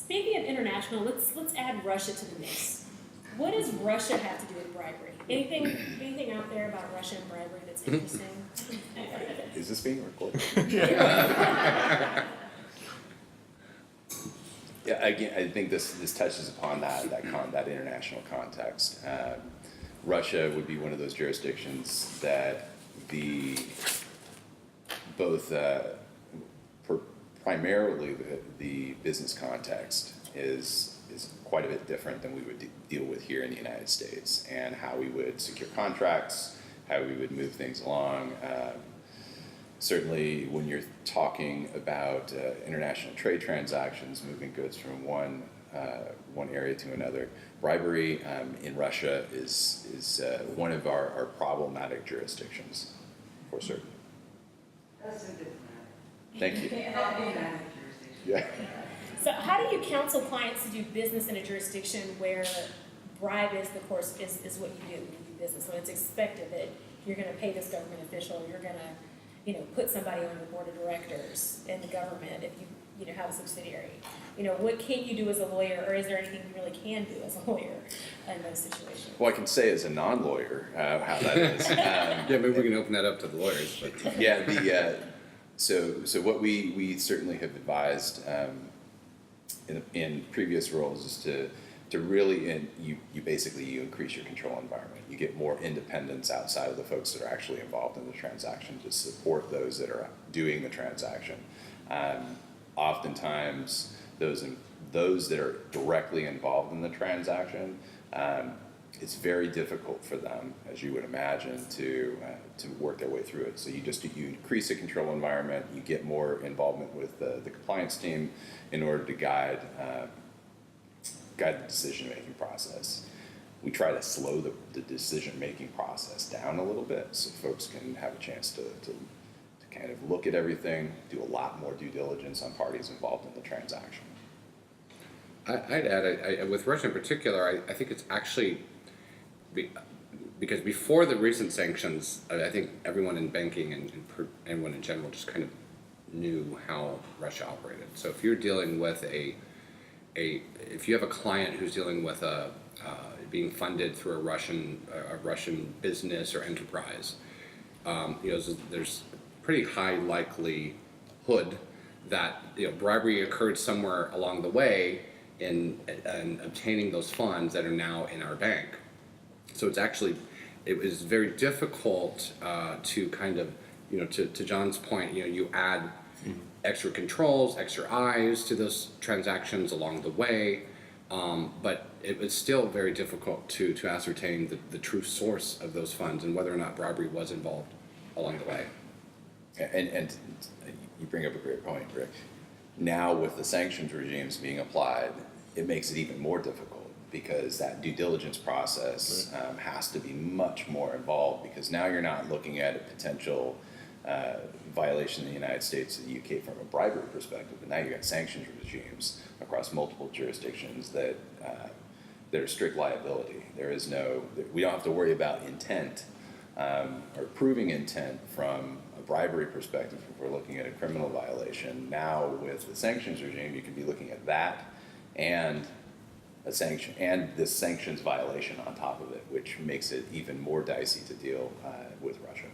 Speaking of international, let's add Russia to the mix. What does Russia have to do with bribery? Anything out there about Russia and bribery that's interesting? Is this being recorded? Yeah, again, I think this touches upon that international context. Russia would be one of those jurisdictions that primarily the business context is quite a bit different than we would deal with here in the United States, and how we would secure contracts, how we would move things along. Certainly when you're talking about international trade transactions, moving goods from one area to another, bribery in Russia is one of our problematic jurisdictions, for certain. That's a good one. Thank you. Yeah. So how do you counsel clients to do business in a jurisdiction where bribe is is what you do when you do business? When it's expected that you're going to pay this government official, you're going to put somebody on your board of directors in the government if you have a subsidiary. What can you do as a lawyer, or is there anything you really can do as a lawyer in those situations? Well, I can say as a non-lawyer how that is. Yeah, maybe we can open that up to the lawyers. But. Yeah, so what we certainly have advised in previous roles is to really, you increase your control environment. You get more independence outside of the folks that are actually involved in the transaction to support those that are doing the transaction. Oftentimes, those that are directly involved in the transaction, it's very difficult for them, as you would imagine, to work their way through it. So you increase the control environment, you get more involvement with the compliance team in order to guide the decision-making process. We try to slow the decision-making process down a little bit so folks can have a chance to kind of look at everything, do a lot more due diligence on parties involved in the transaction. I'd add, with Russia in particular, I think it's actually, because before the recent sanctions, I think everyone in banking and everyone in general just kind of knew how Russia operated. So if you're dealing with if you have a client who's dealing with being funded through a Russian business or enterprise, there's pretty high likelihood that bribery occurred somewhere along the way in obtaining those funds that are now in our bank. So it was very difficult to kind of, to John's point, you add extra controls, extra eyes to those transactions along the way, but it was still very difficult to ascertain the true source of those funds and whether or not bribery was involved along the way. And you bring up a great point, Rick. Now with the sanctions regimes being applied, it makes it even more difficult because that due diligence process has to be much more involved, because now you're not looking at a potential violation in the United States or the UK from a bribery perspective, but now you've got sanctions regimes across multiple jurisdictions that are strict liability. We don't have to worry about intent or proving intent from a bribery perspective if we're looking at a criminal violation. Now with the sanctions regime, you can be looking at that and a sanction and this sanctions violation on top of it, which makes it even more dicey to deal with Russia.